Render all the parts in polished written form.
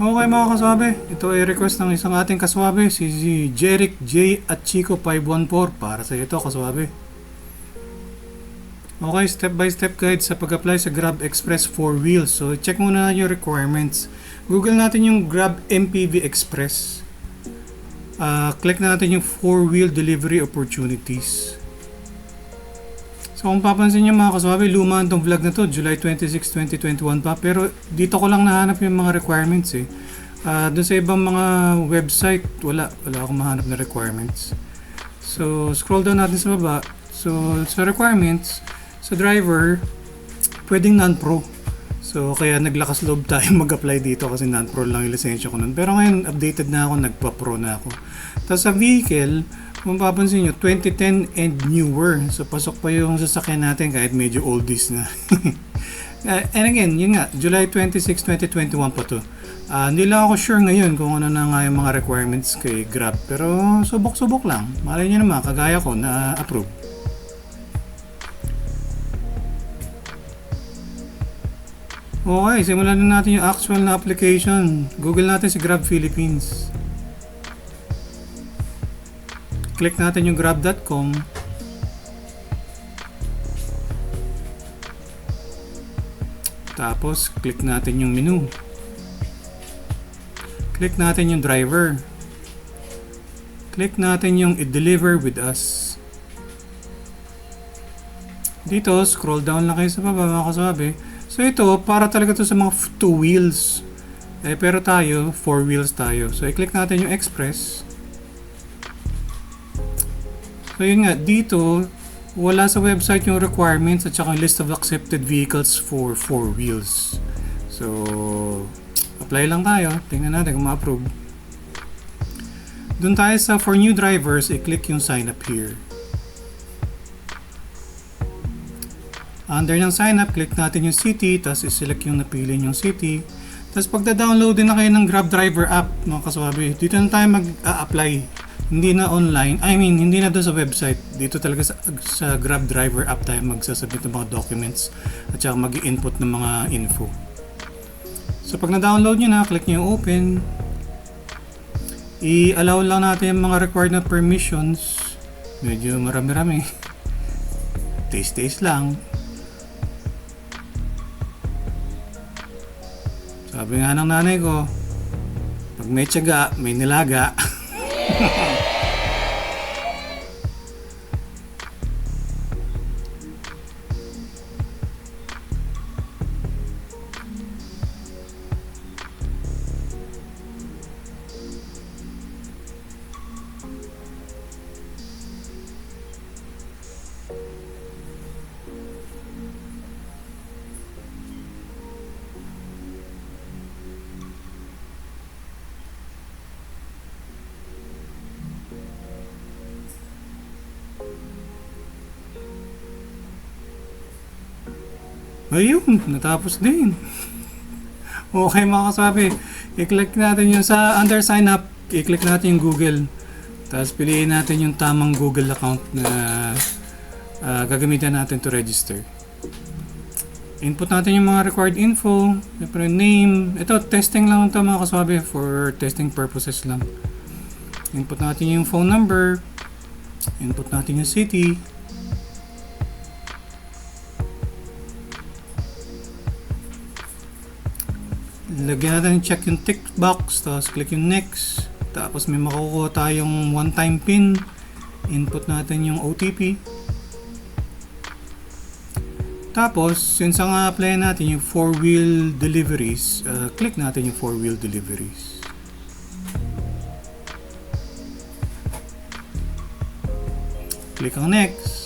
Okay mga kaswabe, ito ay request ng isang ating kaswabe, si Jeric J. at Chico 514 para sa ito kaswabe. Okay, step by step guide sa pag-apply sa Grab Express 4 wheels. So check muna natin yung requirements. Google natin yung Grab MPV Express. Click natin yung 4-wheel delivery opportunities. So kung papansin nyo mga kaswabe, luma itong vlog na to, July 26, 2021 pa. Pero dito ko lang nahanap yung mga requirements eh. Doon sa ibang mga website, wala akong mahanap na requirements. So scroll down natin sa baba. So sa requirements, sa driver, pwedeng non-pro. So kaya naglakas loob tayo mag-apply dito kasi non-pro lang yung lisensya ko nun. Pero ngayon updated na ako, nagpa-pro na ako. Tapos sa vehicle, kung papansin nyo, 2010 and newer. So, pasok pa yung sasakyan natin kahit medyo oldies na. And again, yun nga, July 26, 2021 pa to. Hindi lang ako sure ngayon kung ano na nga yung mga requirements kay Grab. Pero, subok-subok lang. Malay nyo naman, kagaya ko na approve. Okay, simulan na natin yung actual na application. Google natin si Grab Philippines. Click natin yung grab.com. Tapos, click natin yung menu. Click natin yung driver. Click natin yung i-deliver with us. Dito, scroll down lang kayo sa baba mga kasabi. So ito, para talaga to sa mga 2 wheels. Pero tayo, 4 wheels tayo. So i-click natin yung express. So yun nga, dito, wala sa website yung requirements at saka yung list of accepted vehicles for 4 wheels. So, apply lang tayo. Tingnan natin kung ma-approve. Doon tayo sa for new drivers, i-click yung sign up here. Under ng sign up, click natin yung city, tapos i-select yung napili yung city. Tapos pagda-download din na kayo ng Grab Driver app, mga kaswabe, dito na tayo mag-a-apply. Hindi na online, hindi na doon sa website. Dito talaga sa Grab Driver app tayo magsasubmit ng mga documents at saka mag-i-input ng mga info. So pag na-download nyo na, click nyo yung open. I-allow lang natin yung mga required na permissions. Medyo marami-rami. Taste lang. Sabi nga ng nanay ko, pag may tiyaga, may nilaga. Ayun, natapos din. Okay mga kasabi, i-click natin yung sa under sign up, i-click natin yung Google. Tapos piliin natin yung tamang Google account na gagamitan natin to register. Input natin yung mga required info, siyempre name. Ito, testing lang ito mga kasabi, for testing purposes lang. Input natin yung phone number, input natin yung city. Lagyan natin check yung tick box, tapos click yung next, tapos may makukuha tayong one-time pin. Input natin yung OTP. Tapos, since ang apply natin yung 4-wheel deliveries, click natin yung 4-wheel deliveries. Click ang next.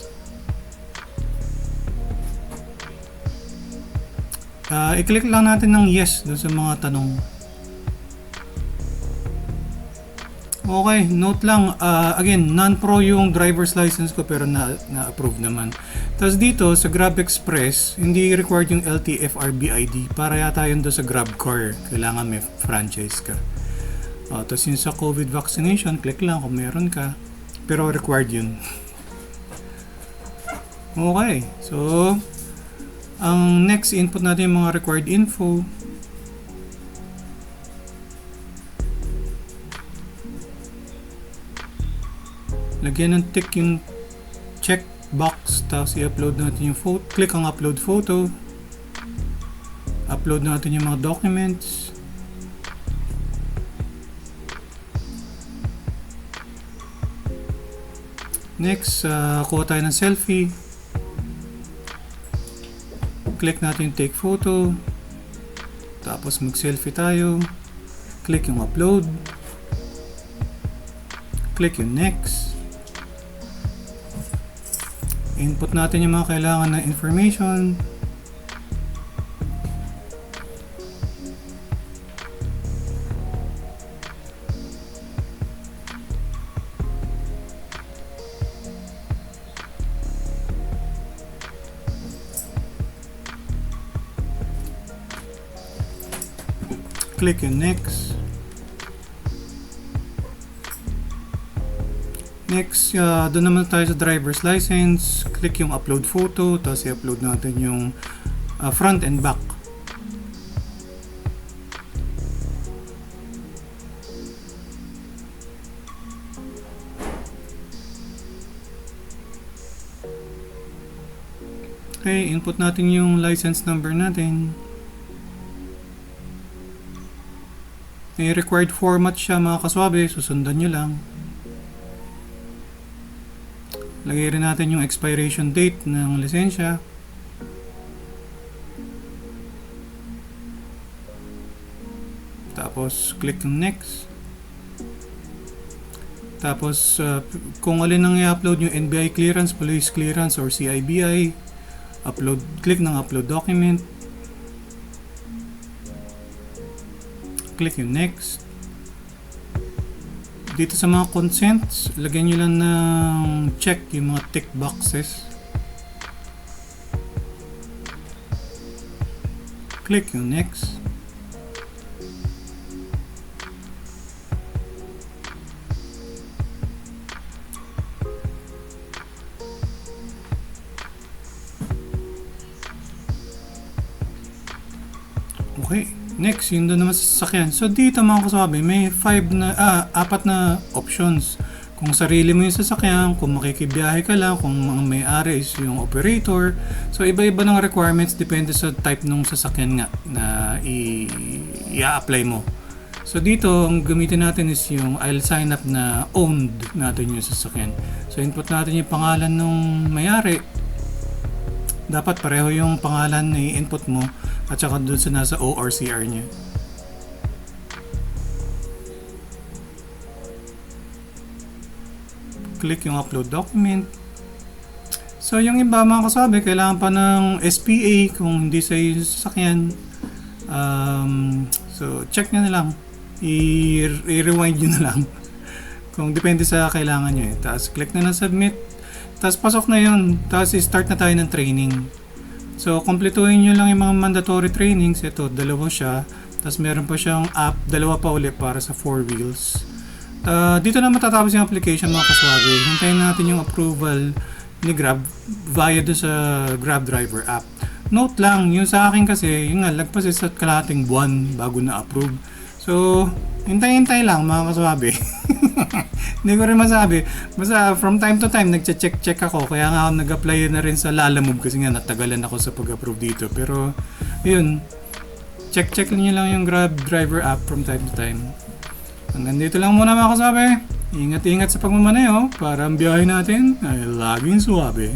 I-click lang natin ng yes doon sa mga tanong. Okay, note lang, again, non-pro yung driver's license ko pero na-approve naman. Tapos dito sa Grab Express, hindi required yung LTFRB ID para yata yun doon sa Grab Car. Kailangan may franchise ka. Tapos yun sa COVID vaccination, click lang kung meron ka. Pero required yun. Okay, so ang next, input natin yung mga required info. lagyan ng tick yung check box, tapos i-upload natin yung photo. Click ang upload photo. Upload natin yung mga documents. Next, kuha tayo ng selfie. Click natin yung take photo. Tapos mag-selfie tayo. Click yung upload. Click yung next. Input natin yung mga kailangan na information. Click yung next. Next, doon naman tayo sa driver's license. Click yung upload photo, tapos i-upload natin yung front and back. Okay, input natin yung license number natin. May required format siya mga kaswabe, susundan nyo lang. Lagay rin natin yung expiration date ng lisensya. Tapos click yung next. Tapos kung alin ang i-upload yung NBI clearance, police clearance, or CIBI, upload, click ng upload document. Click yung next. Dito sa mga consents, lagyan nyo lang ng check yung mga tick boxes. Click yung next. Okay. Next, yun doon naman sa sasakyan. So dito mga kasabi, may 4 na options. Kung sarili mo yung sasakyan, kung makikibiyahe ka lang, kung ang may-ari is yung operator. So iba-iba ng requirements depende sa type ng sasakyan nga na i-apply mo. So dito, ang gamitin natin is yung I'll sign up na owned natin yung sasakyan. So input natin yung pangalan ng may-ari. Dapat pareho yung pangalan na i-input mo at saka dun sa nasa ORCR niya. Click yung upload document. So yung iba mga kasabi, kailangan pa ng SPA kung hindi sa yung sasakyan. So check nyo na lang. I-rewind nyo na lang. Kung depende sa kailangan nyo. Tapos click na submit. Tapos pasok na yun. Tapos start na tayo ng training. So, kompletuhin nyo lang yung mga mandatory trainings. Ito, 2 siya. Tapos meron pa siyang app, 2 pa ulit para sa 4 wheels. Dito na matatapos yung application mga kaswabe. Hintayin natin yung approval ni Grab via do sa Grab driver app. Note lang, yung sa akin kasi, yung nga, lagpas sa kalahating buwan bago na-approve. So, hintay-hintay lang mga kaswabe. Hindi ko rin masabi. Basta from time to time nagche-check ako. Kaya nga ako nag-apply na rin sa Lalamove kasi nga natagalan ako sa pag-approve dito. Pero yun, check nyo lang yung Grab driver app from time to time. Hanggang dito lang muna mga kasabi. Ingat-ingat sa pagmamaneho para ang biyahe natin ay laging suwabe.